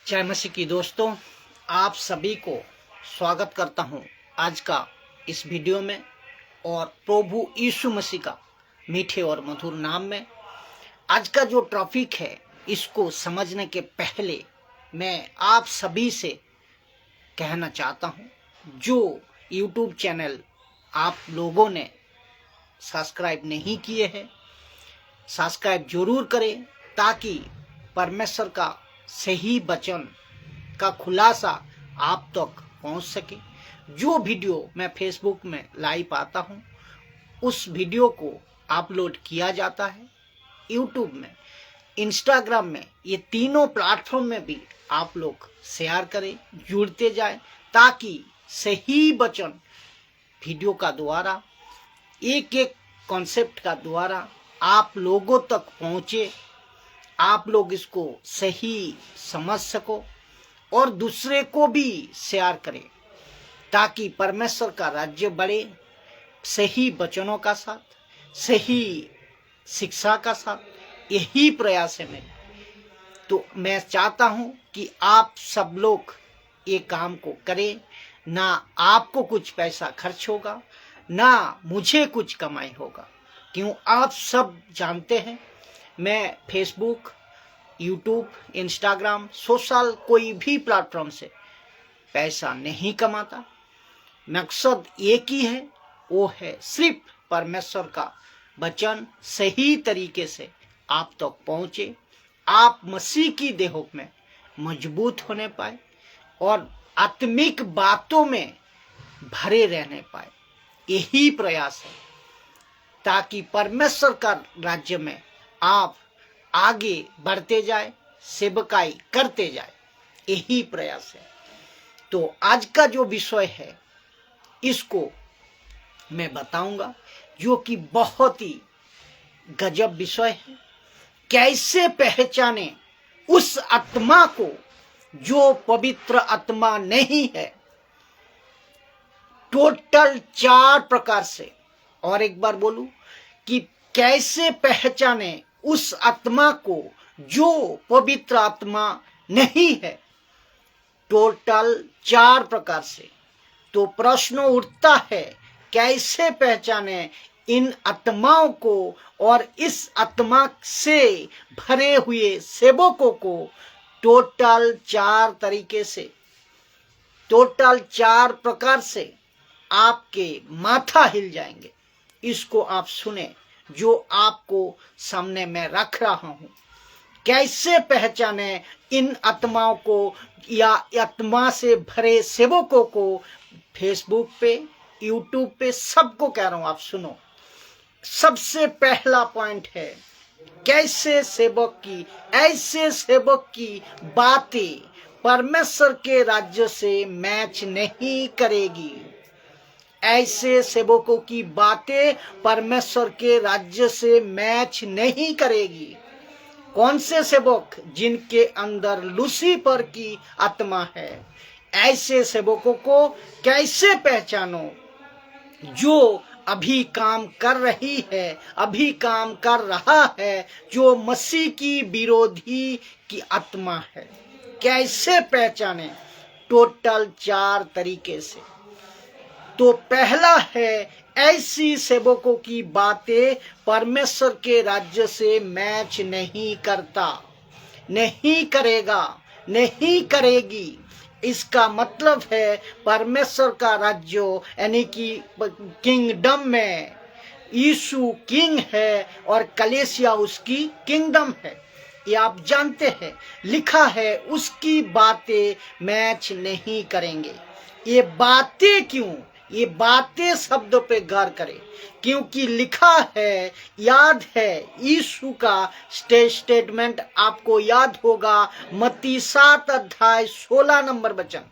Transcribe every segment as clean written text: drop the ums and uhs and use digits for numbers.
जय मसीह की दोस्तों, आप सभी को स्वागत करता हूं आज का इस वीडियो में और प्रभु यीशु मसीह का मीठे और मधुर नाम में। आज का जो टॉपिक है इसको समझने के पहले मैं आप सभी से कहना चाहता हूं, जो यूट्यूब चैनल आप लोगों ने सब्सक्राइब नहीं किए हैं, सब्सक्राइब जरूर करें ताकि परमेश्वर का सही वचन का खुलासा आप तक पहुंच सके। जो वीडियो मैं फेसबुक में लाइव आता हूं उस वीडियो को अपलोड किया जाता है यूट्यूब में, इंस्टाग्राम में, ये तीनों प्लेटफॉर्म में भी आप लोग शेयर करें, जुड़ते जाएं ताकि सही वचन वीडियो का द्वारा एक एक कॉन्सेप्ट का द्वारा आप लोगों तक पहुंचे, आप लोग इसको सही समझ सको और दूसरे को भी शेयर करें ताकि परमेश्वर का राज्य बढ़े, सही वचनों का साथ, सही शिक्षा का साथ। यही प्रयास है मेरे। तो मैं चाहता हूं कि आप सब लोग ये काम को करें। ना आपको कुछ पैसा खर्च होगा, ना मुझे कुछ कमाई होगा। क्यों? आप सब जानते हैं मैं फेसबुक, यूट्यूब, इंस्टाग्राम, सोशल कोई भी प्लेटफॉर्म से पैसा नहीं कमाता। मकसद एक ही है, वो है सिर्फ परमेश्वर का वचन सही तरीके से आप तक पहुंचे, आप मसीह की देह में मजबूत होने पाए और आत्मिक बातों में भरे रहने पाए। यही प्रयास है ताकि परमेश्वर का राज्य में आप आगे बढ़ते जाए, सेवकाई करते जाए। यही प्रयास है। तो आज का जो विषय है इसको मैं बताऊंगा, जो कि बहुत ही गजब विषय है। कैसे पहचाने उस आत्मा को जो पवित्र आत्मा नहीं है। टोटल 4 प्रकार से, और एक बार बोलूं कि कैसे पहचाने उस आत्मा को जो पवित्र आत्मा नहीं है। टोटल 4 प्रकार से। तो प्रश्न उठता है, कैसे पहचाने इन आत्माओं को और इस आत्मा से भरे हुए सेवकों को। टोटल 4 तरीके से, टोटल 4 प्रकार से आपके माथा हिल जाएंगे। इसको आप सुने जो आपको सामने में रख रहा हूं। कैसे पहचाने इन आत्माओं को या आत्मा से भरे सेवकों को। फेसबुक पे, यूट्यूब पे, सबको कह रहा हूं, आप सुनो। सबसे पहला पॉइंट है, कैसे सेवक की, ऐसे सेवक की बातें परमेश्वर के राज्य से मैच नहीं करेगी। ऐसे सेवकों की बातें परमेश्वर के राज्य से मैच नहीं करेगी। कौन से सेवक? जिनके अंदर लूसीफर की आत्मा है। ऐसे सेवकों को कैसे पहचानो? जो अभी काम कर रही है, अभी काम कर रहा है, जो मसीह की विरोधी की आत्मा है। कैसे पहचाने? टोटल 4 तरीके से। तो पहला है, ऐसी सेवकों की बातें परमेश्वर के राज्य से मैच नहीं करता, नहीं करेगा, नहीं करेगी। इसका मतलब है परमेश्वर का राज्य यानी कि किंगडम में यीशु किंग है और कलीसिया उसकी किंगडम है। ये आप जानते हैं, लिखा है उसकी बातें मैच नहीं करेंगे। ये बातें क्यों? ये बातें शब्दों पे गौर करें, क्योंकि लिखा है, याद है यीशु का स्टेटमेंट आपको याद होगा, मत्ती 7 अध्याय 16 नंबर वचन।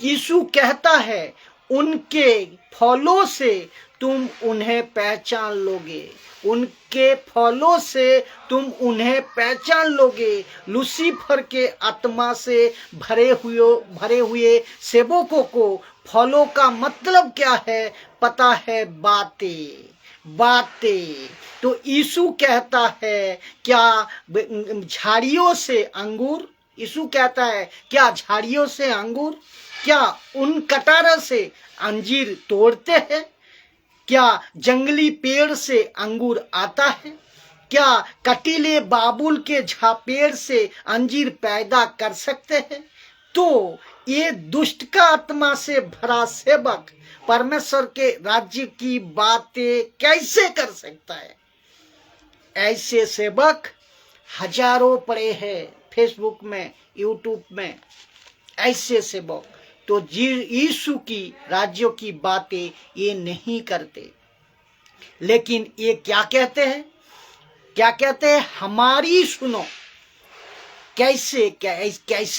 यीशु कहता है, उनके फलों से तुम उन्हें पहचान लोगे। उनके फलों से तुम उन्हें पहचान लोगे। लूसीफर के आत्मा से भरे हुए सेवकों को फलों का मतलब क्या है? पता है, बातें। तो यीशु कहता है, क्या झाड़ियों से अंगूर यीशु कहता है क्या झाड़ियों से अंगूर, क्या उन कटारों से अंजीर तोड़ते हैं? क्या जंगली पेड़ से अंगूर आता है? क्या कटीले बाबुल के पेड़ से अंजीर पैदा कर सकते हैं? तो ये दुष्ट का आत्मा से भरा सेवक परमेश्वर के राज्य की बातें कैसे कर सकता है? ऐसे सेवक हजारों पड़े हैं फेसबुक में, यूट्यूब में, ऐसे सेवक तो यीशु की राज्यों की बातें ये नहीं करते। लेकिन ये क्या कहते हैं? क्या कहते हैं? हमारी सुनो। कैसे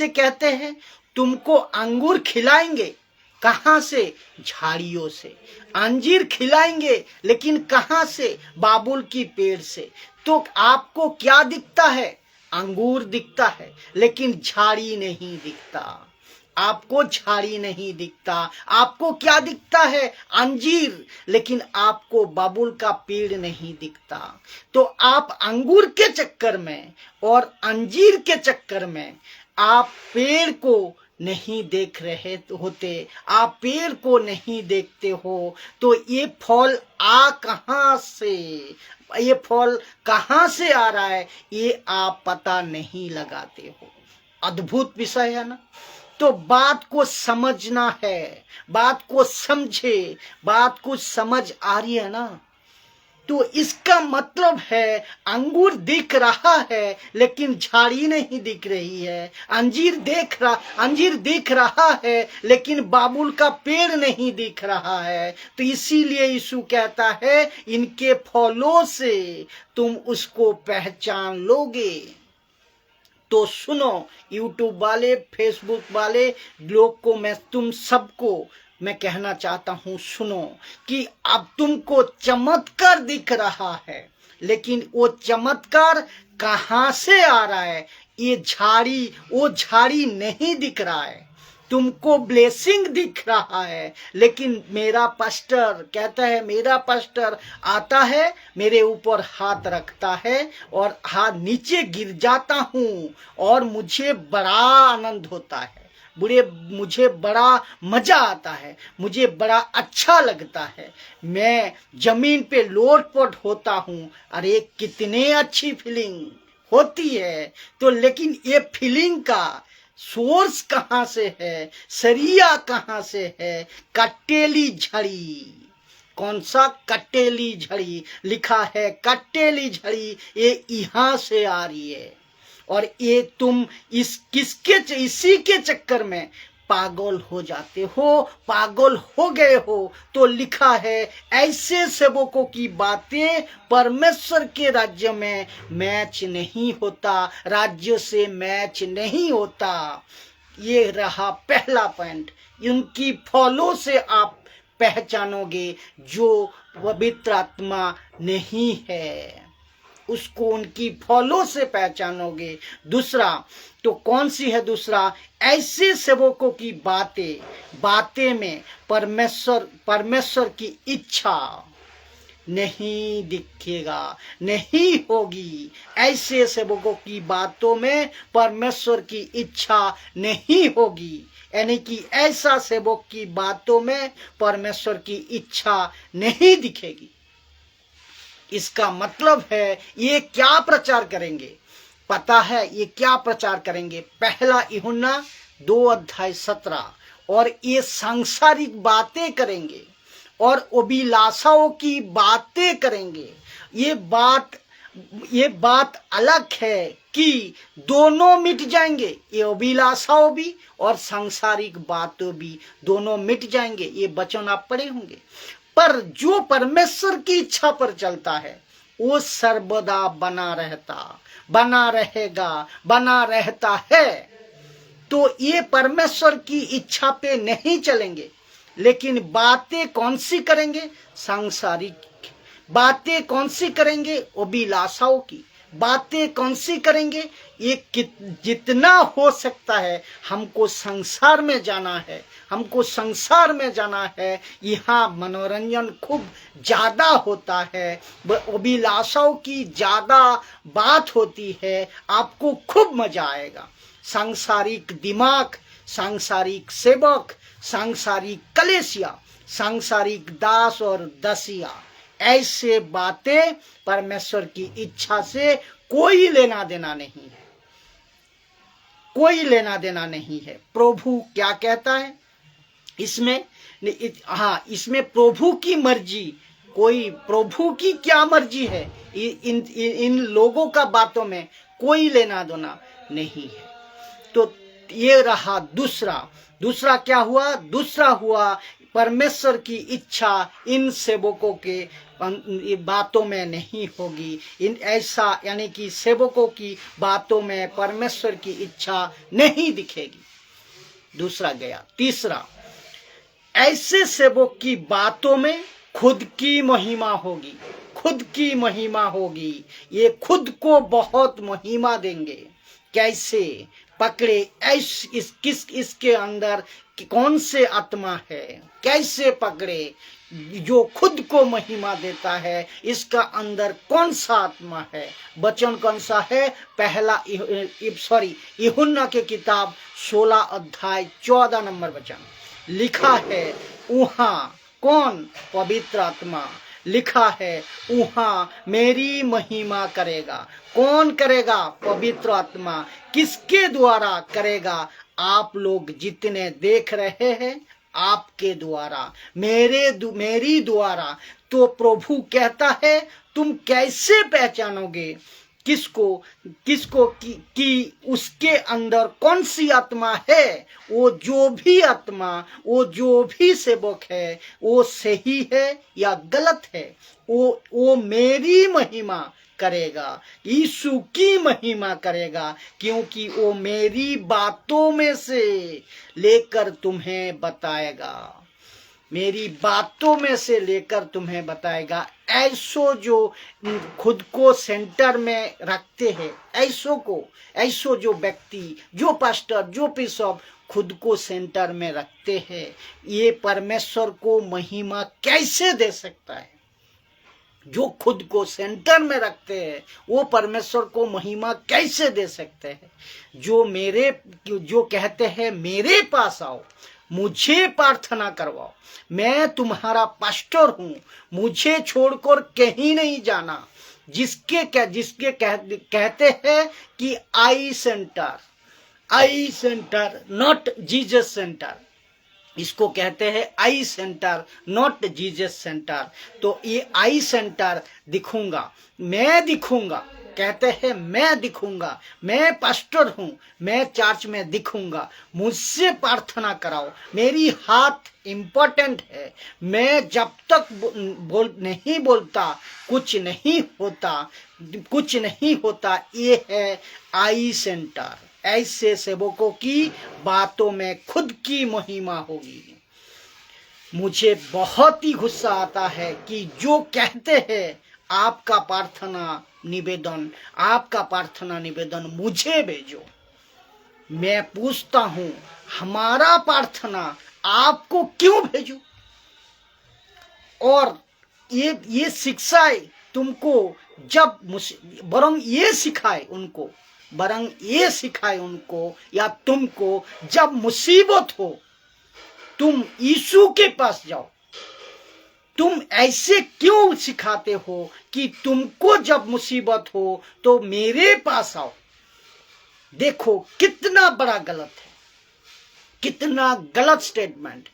कहते हैं? तुमको अंगूर खिलाएंगे, कहां से? झाड़ियों से। अंजीर खिलाएंगे, लेकिन कहां से? बाबुल की पेड़ से। तो आपको क्या दिखता है? अंगूर दिखता है, लेकिन झाड़ी नहीं दिखता। आपको झाड़ी नहीं दिखता। आपको क्या दिखता है? अंजीर, लेकिन आपको बाबुल का पेड़ नहीं दिखता। तो आप अंगूर के चक्कर में और अंजीर के चक्कर में आप पेड़ को नहीं देख रहे होते, आप पेड़ को नहीं देखते हो। तो ये फल कहां से, ये फल कहां से आ रहा है, ये आप पता नहीं लगाते हो। अद्भुत विषय है ना। तो बात को समझना है, बात को समझे, बात को समझ आ रही है ना। तो इसका मतलब है अंगूर दिख रहा है, लेकिन झाड़ी नहीं दिख रही है। अंजीर दिख रहा है, लेकिन बाबुल का पेड़ नहीं दिख रहा है। तो इसीलिए यीशु कहता है इनके फलों से तुम उसको पहचान लोगे। तो सुनो यूट्यूब वाले, फेसबुक वाले लोग को, मैं तुम सबको मैं कहना चाहता हूं, सुनो कि अब तुमको चमत्कार दिख रहा है, लेकिन वो चमत्कार कहां से आ रहा है? वो झाड़ी नहीं दिख रहा है। तुमको ब्लेसिंग दिख रहा है, लेकिन मेरा पास्टर कहता है, मेरा पास्टर आता है, मेरे ऊपर हाथ रखता है और हाथ नीचे गिर जाता हूं और मुझे बड़ा आनंद होता है, मुझे बड़ा मजा आता है, मुझे बड़ा अच्छा लगता है। मैं जमीन पे लोटपोट होता हूं। अरे कितने अच्छी फीलिंग होती है। तो लेकिन ये फीलिंग का सोर्स कहां से है? सरिया कहां से है? कटेली झड़ी। कौन सा? कटेली झड़ी लिखा है। कटेली झड़ी ये यहां से आ रही है। और ये तुम इसी के चक्कर में पागल हो जाते हो, पागल हो गए हो। तो लिखा है ऐसे सेवकों की बातें परमेश्वर के राज्य में मैच नहीं होता, राज्य से मैच नहीं होता। ये रहा पहला पॉइंट। उनकी फलों से आप पहचानोगे जो पवित्र आत्मा नहीं है, उसको उनकी फलों से पहचानोगे। दूसरा तो कौन सी है? दूसरा, ऐसे सेवकों की बातें में परमेश्वर की इच्छा नहीं दिखेगा, नहीं होगी। ऐसे सेवकों की बातों में परमेश्वर की इच्छा नहीं होगी, यानी कि ऐसा सेवक की बातों में परमेश्वर की इच्छा नहीं दिखेगी। इसका मतलब है ये क्या प्रचार करेंगे? पता है ये क्या प्रचार करेंगे? पहला यूहन्ना 2:17। और ये सांसारिक बातें करेंगे और अभिलाषाओं की बातें करेंगे। ये बात अलग है कि दोनों मिट जाएंगे, ये अभिलाषाओं भी और सांसारिक बातें भी दोनों मिट जाएंगे। ये वचन आप पढ़े होंगे। पर जो परमेश्वर की इच्छा पर चलता है वो सर्वदा बना रहता है। तो ये परमेश्वर की इच्छा पे नहीं चलेंगे, लेकिन बातें कौन सी करेंगे? सांसारिक बातें कौन सी करेंगे? अभिलाषाओं की बातें कौन सी करेंगे? ये जितना हो सकता है हमको संसार में जाना है, हमको संसार में जाना है। यहाँ मनोरंजन खूब ज्यादा होता है, अभिलाषाओं की ज्यादा बात होती है, आपको खूब मजा आएगा। सांसारिक दिमाग, सांसारिक सेवक, सांसारिक कलेसिया, सांसारिक दास और दसिया, ऐसे बातें परमेश्वर की इच्छा से कोई लेना देना नहीं है, कोई लेना देना नहीं है। प्रभु क्या कहता है इसमें? हाँ, इसमें प्रभु की मर्जी, कोई प्रभु की क्या मर्जी है, इन लोगों का बातों में कोई लेना देना नहीं है। तो ये रहा दूसरा क्या हुआ? दूसरा हुआ परमेश्वर की इच्छा इन सेवकों के बातों में नहीं होगी। इन ऐसा यानी कि सेवकों की बातों में परमेश्वर की इच्छा नहीं दिखेगी। दूसरा गया। तीसरा, ऐसे सेवक की बातों में खुद की महिमा होगी, खुद की महिमा होगी। ये खुद को बहुत महिमा देंगे। कैसे पकड़े? इसके अंदर कौन से आत्मा है? कैसे पकड़े? जो खुद को महिमा देता है, इसका अंदर कौन सा आत्मा है? वचन कौन सा है? यूहन्ना के किताब 16 अध्याय 14 नंबर वचन लिखा है। वहां कौन? पवित्र आत्मा। लिखा है वहां मेरी महिमा करेगा। कौन करेगा? पवित्र आत्मा। किसके द्वारा करेगा? आप लोग जितने देख रहे हैं, आपके द्वारा, मेरी द्वारा। तो प्रभु कहता है तुम कैसे पहचानोगे किसको कि उसके अंदर कौन सी आत्मा है? वो जो भी आत्मा, वो जो भी सेवक है, वो सही है या गलत है, वो मेरी महिमा करेगा, यीशु की महिमा करेगा, क्योंकि वो मेरी बातों में से लेकर तुम्हें बताएगा, मेरी बातों में से लेकर तुम्हें बताएगा। ऐसो जो खुद को सेंटर में रखते हैं, ऐसो जो व्यक्ति, जो पास्टर, जो बिशप खुद को सेंटर में रखते हैं, ये परमेश्वर को महिमा कैसे दे सकता है? जो खुद को सेंटर में रखते हैं, वो परमेश्वर को महिमा कैसे दे सकते हैं? जो कहते हैं मेरे पास आओ, मुझे प्रार्थना करवाओ, मैं तुम्हारा पास्टर हूं, मुझे छोड़कर कहीं नहीं जाना। जिसके कहते हैं कि आई सेंटर नॉट जीसस सेंटर, इसको कहते हैं आई सेंटर नॉट जीसस सेंटर। तो ये आई सेंटर दिखूंगा, मैं दिखूंगा, कहते हैं मैं दिखूंगा, मैं पास्टर हूं, मैं चर्च में दिखूंगा, मुझसे प्रार्थना कराओ, मेरी हाथ इंपॉर्टेंट है। मैं जब तक नहीं बोलता कुछ नहीं होता। ये है आई सेंटर। ऐसे सेवकों की बातों में खुद की महिमा होगी। मुझे बहुत ही गुस्सा आता है कि जो कहते हैं आपका प्रार्थना निवेदन मुझे भेजो। मैं पूछता हूं हमारा प्रार्थना आपको क्यों भेजूं? और ये शिक्षाएं तुमको बरং ये सिखाए उनको या तुमको, जब मुसीबत हो तुम यीशु के पास जाओ। तुम ऐसे क्यों सिखाते हो कि तुमको जब मुसीबत हो तो मेरे पास आओ? देखो कितना बड़ा गलत है, कितना गलत स्टेटमेंट।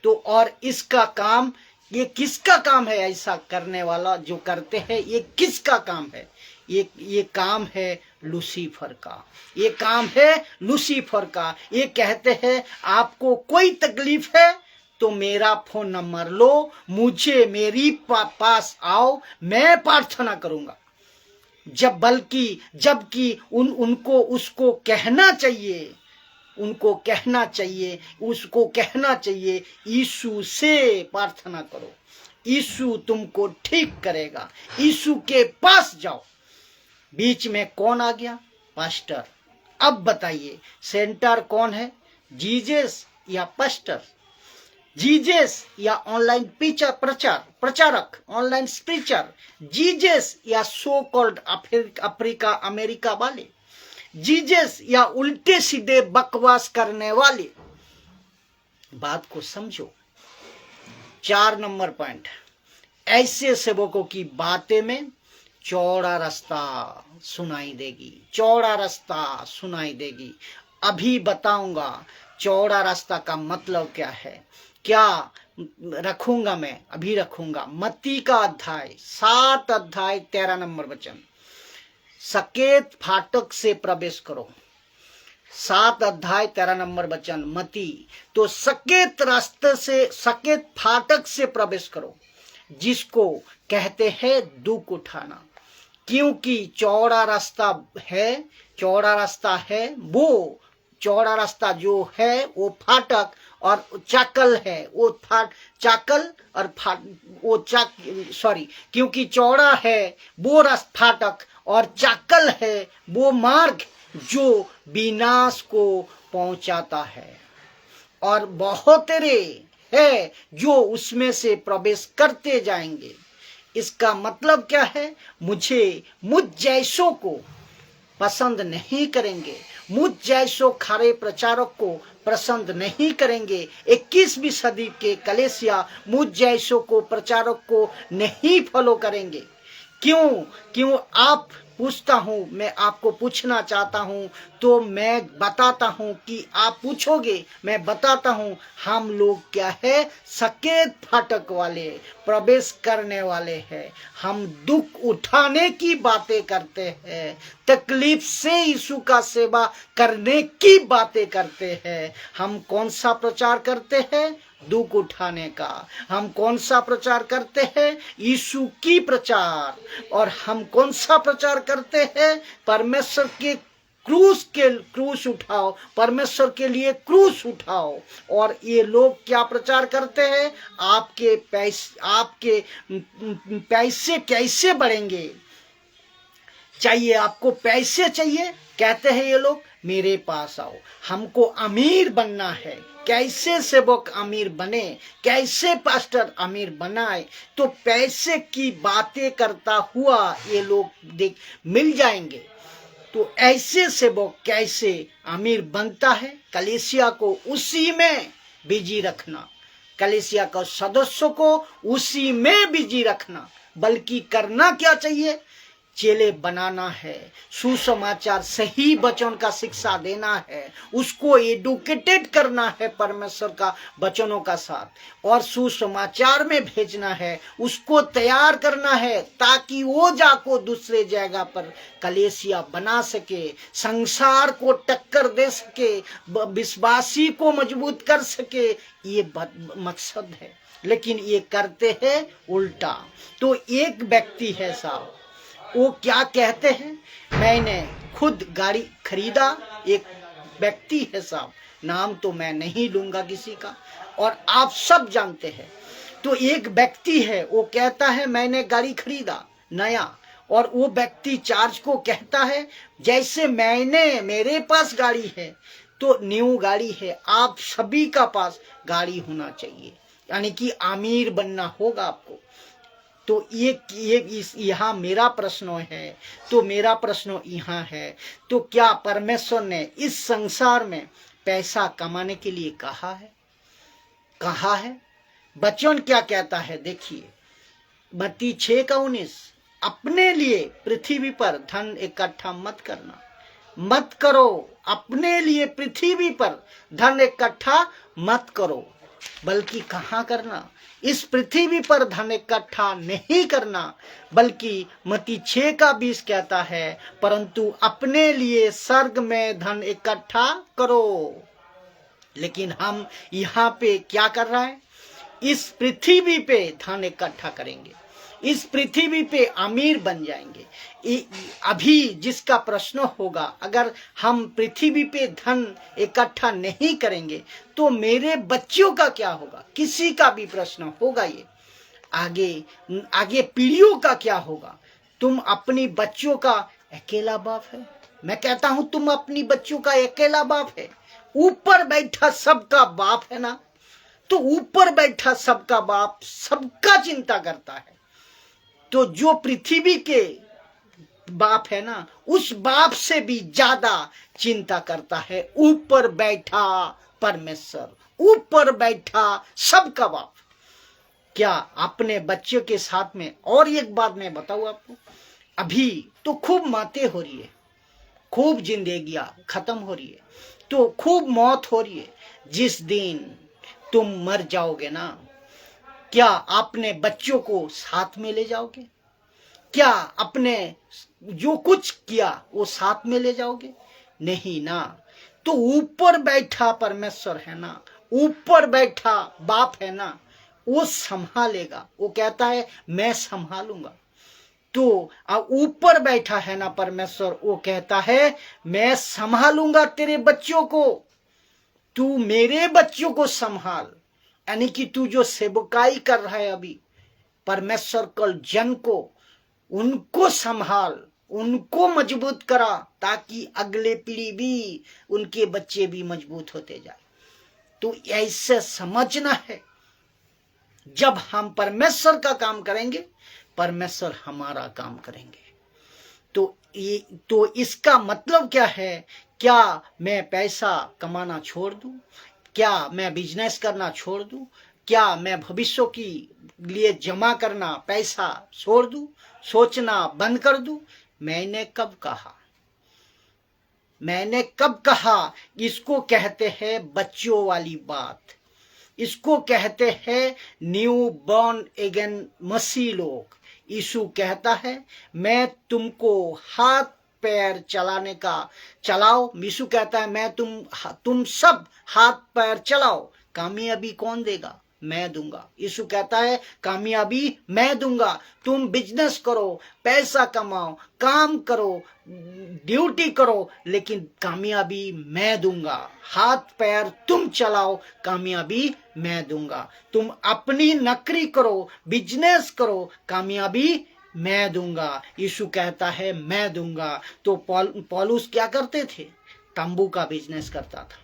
तो और इसका काम, ये किसका काम है? ऐसा करने वाला जो करते हैं, ये किसका काम है? ये काम है लूसीफर का। ये काम है लूसीफर का। ये कहते हैं आपको कोई तकलीफ है तो मेरा फोन नंबर लो, मुझे मेरी पास आओ, मैं प्रार्थना करूंगा। जबकि उनको उसको कहना चाहिए यीशु से प्रार्थना करो, यीशु तुमको ठीक करेगा, यीशु के पास जाओ। बीच में कौन आ गया? पास्टर। अब बताइए सेंटर कौन है? जीसस या पास्टर? जीसस या ऑनलाइन प्रचारक, ऑनलाइन स्पीचर? जीसस या सो कॉल्ड अफ्रीका अमेरिका वाले? जीजस या उल्टे सीधे बकवास करने वाले। बात को समझो। 4 नंबर पॉइंट, ऐसे सेवकों की बातें में चौड़ा रास्ता सुनाई देगी, चौड़ा रास्ता सुनाई देगी। अभी बताऊंगा चौड़ा रास्ता का मतलब क्या है, क्या रखूंगा मैं, अभी रखूंगा। मत्ती का अध्याय 7 अध्याय 13 नंबर वचन, सकेत फाटक से प्रवेश करो। 7 अध्याय 13 नंबर वचन मत्ती। तो सकेत रास्ते से, सकेत फाटक से प्रवेश करो, जिसको कहते हैं दुख उठाना। क्योंकि चौड़ा रास्ता है, चौड़ा रास्ता है, वो चौड़ा रास्ता जो है वो फाटक और चाकल है, वो चाकल और क्योंकि चौड़ा है वो रास्ता फाटक और चाकल है वो मार्ग जो विनाश को पहुंचाता है, और बहुत रे है जो उसमें से प्रवेश करते जाएंगे। इसका मतलब क्या है, मुझ जैसों को पसंद नहीं करेंगे, मुझ जैसों खरे प्रचारक को पसंद नहीं करेंगे। 21वीं सदी के कलीसिया मुझ जैसों को प्रचारक को नहीं फॉलो करेंगे। क्यों आप पूछता हूं, मैं आपको पूछना चाहता हूं, तो मैं बताता हूं कि आप पूछोगे, मैं बताता हूं। हम लोग क्या है, सकेत फाटक वाले, प्रवेश करने वाले हैं। हम दुख उठाने की बातें करते हैं, तकलीफ से यीशु का सेवा करने की बातें करते हैं। हम कौन सा प्रचार करते हैं, दुख उठाने का। हम कौन सा प्रचार करते हैं, यीशु की प्रचार। और हम कौन सा प्रचार करते हैं, परमेश्वर के क्रूस उठाओ, परमेश्वर के लिए क्रूस उठाओ। और ये लोग क्या प्रचार करते हैं, आपके पैसे कैसे बढ़ेंगे, चाहिए आपको पैसे चाहिए, कहते हैं ये लोग, मेरे पास आओ, हमको अमीर बनना है। कैसे सेवक अमीर बने, कैसे पास्टर अमीर बनाए, तो पैसे की बातें करता हुआ ये लोग मिल जाएंगे। तो ऐसे सेवक कैसे अमीर बनता है, कलीसिया को उसी में बिजी रखना, कलीसिया का सदस्यों को उसी में बिजी रखना। बल्कि करना क्या चाहिए, चेले बनाना है, सुसमाचार सही वचन का शिक्षा देना है, उसको एडुकेटेड करना है परमेश्वर का वचनों का साथ, और सुसमाचार में भेजना है, उसको तैयार करना है, ताकि वो जाको दूसरे जगह पर कलीसिया बना सके, संसार को टक्कर दे सके, विश्वासी को मजबूत कर सके। ये मकसद है, लेकिन ये करते हैं उल्टा। तो एक व्यक्ति है साहब, वो क्या कहते हैं, मैंने खुद गाड़ी खरीदा, एक व्यक्ति है साहब, नाम तो मैं नहीं लूंगा किसी का, और आप सब जानते हैं। तो एक व्यक्ति है, वो कहता है मैंने गाड़ी खरीदा नया, और वो व्यक्ति चार्ज को कहता है जैसे मेरे पास गाड़ी है तो न्यू गाड़ी है, आप सभी का पास गाड़ी होना चाहिए, यानी कि अमीर बनना होगा आपको। तो यहाँ मेरा प्रश्न है, तो मेरा प्रश्न यहाँ है, तो क्या परमेश्वर ने इस संसार में पैसा कमाने के लिए कहा है? वचन क्या कहता है, देखिए मत्ती 6:19, अपने लिए पृथ्वी पर धन इकट्ठा मत करो, अपने लिए पृथ्वी पर धन इकट्ठा मत करो, बल्कि कहाँ करना, इस पृथ्वी पर धन इकट्ठा नहीं करना, बल्कि मत्ती 6:20 कहता है, परंतु अपने लिए स्वर्ग में धन इकट्ठा करो। लेकिन हम यहाँ पे क्या कर रहा है, इस पृथ्वी पे धन इकट्ठा करेंगे, इस पृथ्वी पे अमीर बन जाएंगे। अभी जिसका प्रश्न होगा, अगर हम पृथ्वी पे धन इकट्ठा नहीं करेंगे तो मेरे बच्चों का क्या होगा, किसी का भी प्रश्न होगा। ये आगे पीढ़ियों का क्या होगा। तुम अपनी बच्चों का अकेला बाप है, मैं कहता हूं तुम अपनी बच्चों का अकेला बाप है। ऊपर बैठा सबका बाप है ना, तो ऊपर बैठा सबका बाप सबका चिंता करता है। तो जो पृथ्वी के बाप है ना, उस बाप से भी ज्यादा चिंता करता है ऊपर बैठा परमेश्वर, ऊपर बैठा सबका बाप। क्या अपने बच्चों के साथ में, और एक बात मैं बताऊं आपको, अभी तो खूब मौतें हो रही है, खूब जिंदगियां खत्म हो रही है, तो खूब मौत हो रही है। जिस दिन तुम मर जाओगे ना, क्या अपने बच्चों को साथ में ले जाओगे? क्या अपने जो कुछ किया वो साथ में ले जाओगे? नहीं ना। तो ऊपर बैठा परमेश्वर है ना, ऊपर बैठा बाप है ना, वो संभालेगा। वो कहता है मैं संभालूंगा। तो ऊपर बैठा है ना परमेश्वर, वो कहता है मैं संभालूंगा तेरे बच्चों को, तू मेरे बच्चों को संभाल। यानी कि तू जो सेवकाई कर रहा है अभी परमेश्वर कल जन को, उनको संभाल, उनको मजबूत करा, ताकि अगले पीढ़ी भी, उनके बच्चे भी मजबूत होते जाए। तो ऐसे समझना है, जब हम परमेश्वर का काम करेंगे, परमेश्वर हमारा काम करेंगे। तो इसका मतलब क्या है? क्या मैं पैसा कमाना छोड़ दूं? क्या मैं बिजनेस करना छोड़ दूं? क्या मैं भविष्य की लिए जमा करना पैसा छोड़ दूं, सोचना बंद कर दूं? मैंने कब कहा? मैंने कब कहा? इसको कहते हैं बच्चों वाली बात, इसको कहते हैं न्यू बॉर्न अगेन मसीह लोग। यीशु कहता है मैं तुमको हाथ पैर चलाने का चलाओ। यीशु कहता है मैं तुम सब हाथ पैर चलाओ, कामयाबी कौन देगा? मैं दूंगा। यीशु कहता है कामयाबी मैं दूंगा। तुम बिजनेस करो, पैसा कमाओ, काम करो, ड्यूटी करो, लेकिन कामयाबी मैं दूंगा। हाथ पैर तुम चलाओ, कामयाबी मैं दूंगा। तुम अपनी नौकरी करो, बिजनेस करो, कामयाबी मैं दूंगा। यीशु कहता है मैं दूंगा। तो पौलुस क्या करते थे? तंबू का बिजनेस करता था,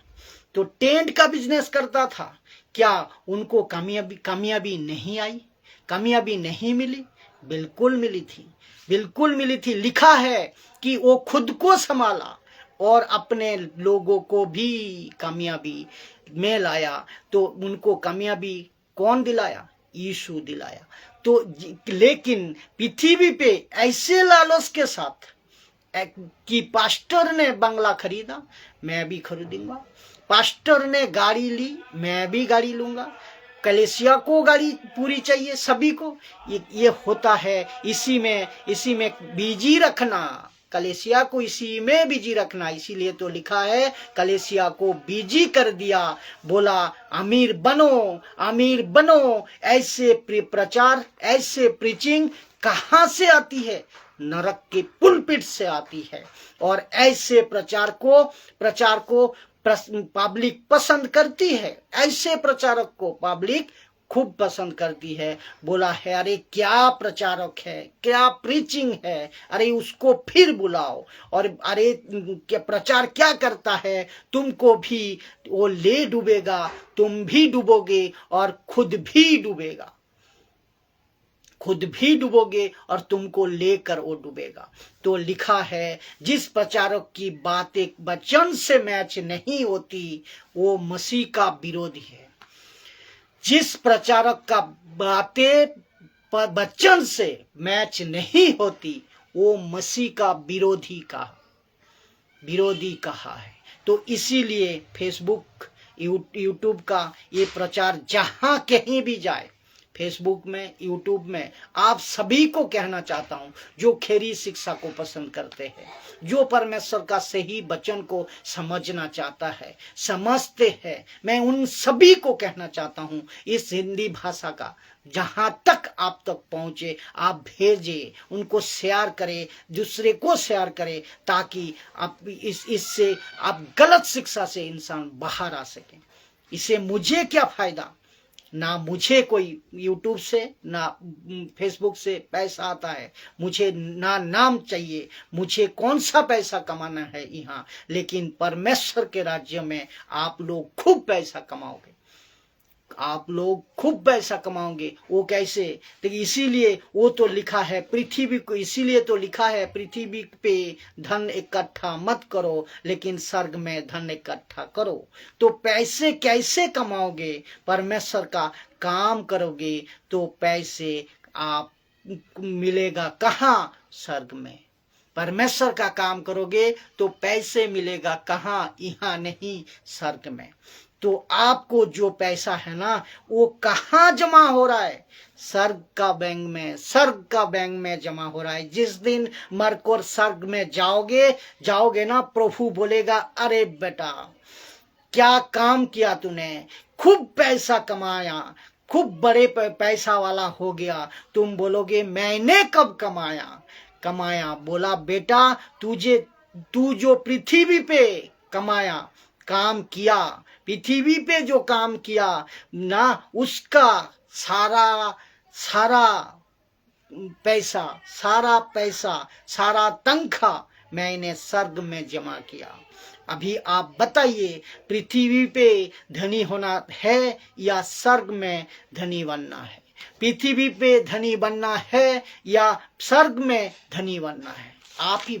तो टेंट का बिजनेस करता था। क्या उनको कामयाबी नहीं आई? कामयाबी नहीं मिली? बिल्कुल मिली थी, बिल्कुल मिली थी। लिखा है कि वो खुद को संभाला और अपने लोगों को भी कामयाबी में लाया। तो उनको कामयाबी कौन दिलाया? यीशु दिलाया। तो लेकिन पृथ्वी पे ऐसे लालच के साथ कि पास्टर ने बंगला खरीदा, मैं भी खरीदूंगा। पास्टर ने गाड़ी ली, मैं भी गाड़ी लूंगा। कलेसिया को गाड़ी पूरी चाहिए, सभी को। ये होता है। इसी में बिजी रखना, कलेसिया को इसी में बिजी रखना। इसीलिए तो लिखा है कलेसिया को बिजी कर दिया, बोला अमीर बनो, अमीर बनो। ऐसे प्रचार, ऐसे प्रीचिंग कहां से आती है? नरक के पुलपिट से आती है। और ऐसे प्रचार को पब्लिक पसंद करती है। ऐसे प्रचारक को पब्लिक खूब पसंद करती है। बोला है अरे क्या प्रचारक है, क्या प्रीचिंग है, अरे उसको फिर बुलाओ। और अरे क्या प्रचार क्या करता है, तुमको भी वो ले डूबेगा, तुम भी डूबोगे और खुद भी डूबेगा, खुद भी डूबोगे और तुमको लेकर वो डूबेगा। तो लिखा है जिस प्रचारक की बातें वचन से मैच नहीं होती, वो मसीह का विरोधी है। जिस प्रचारक का बातें वचन से मैच नहीं होती, वो मसीह का विरोधी कहा है। तो इसीलिए फेसबुक, यूट्यूब का ये प्रचार जहां कहीं भी जाए, फेसबुक में, यूट्यूब में, आप सभी को कहना चाहता हूं जो खैरी शिक्षा को पसंद करते हैं, जो परमेश्वर का सही वचन को समझना चाहता है, समझते हैं, मैं उन सभी को कहना चाहता हूं इस हिंदी भाषा का जहां तक आप तक पहुंचे आप भेजें, उनको शेयर करें, दूसरे को शेयर करें, ताकि आप इससे आप गलत शिक्षा से इंसान बाहर आ सके। इससे मुझे क्या फायदा? ना मुझे कोई यूट्यूब से ना फेसबुक से पैसा आता है, मुझे ना नाम चाहिए, मुझे कौन सा पैसा कमाना है यहाँ। लेकिन परमेश्वर के राज्य में आप लोग खूब पैसा कमाओगे, आप लोग खूब पैसा कमाओगे। वो कैसे? देखिए, इसीलिए वो तो लिखा है पृथ्वी को, इसीलिए तो लिखा है पृथ्वी पे धन इकट्ठा मत करो, लेकिन स्वर्ग में धन इकट्ठा करो। तो पैसे कैसे कमाओगे? परमेश्वर का काम करोगे तो पैसे आप मिलेगा कहाँ? स्वर्ग में। परमेश्वर का काम करोगे तो पैसे मिलेगा कहाँ? यहाँ नहीं, स्वर्ग में। तो आपको जो पैसा है ना, वो कहाँ जमा हो रहा है? स्वर्ग का बैंक में, स्वर्ग का बैंक में जमा हो रहा है। जिस दिन मरकर स्वर्ग में जाओगे ना, प्रभु बोलेगा, अरे बेटा क्या काम किया तूने, खूब पैसा कमाया, खूब बड़े पैसा वाला हो गया। तुम बोलोगे मैंने कब कमाया? बोला बेटा, तू जो पृथ्वी पे कमाया, काम किया, पृथ्वी पे जो काम किया ना, उसका सारा पैसा, सारा तनख्वाह मैंने स्वर्ग में जमा किया। अभी आप बताइए, पृथ्वी पे धनी होना है या स्वर्ग में धनी बनना है? पृथ्वी पे धनी बनना है या स्वर्ग में धनी बनना है? आप ही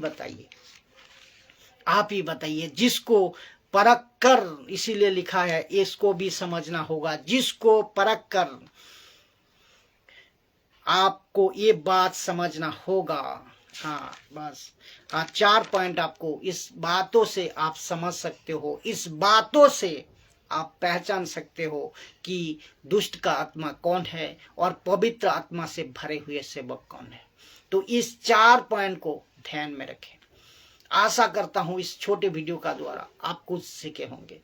बताइए। जिसको परख कर, इसीलिए लिखा है, इसको भी समझना होगा। जिसको परख कर आपको ये बात समझना होगा। हाँ, बस 4 पॉइंट आपको इस बातों से आप समझ सकते हो, इस बातों से आप पहचान सकते हो कि दुष्ट का आत्मा कौन है और पवित्र आत्मा से भरे हुए सेवक कौन है। तो इस 4 पॉइंट को ध्यान में रखें। आशा करता हूं इस छोटे वीडियो का द्वारा आप कुछ सीखे होंगे।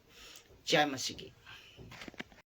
जय मसीह की।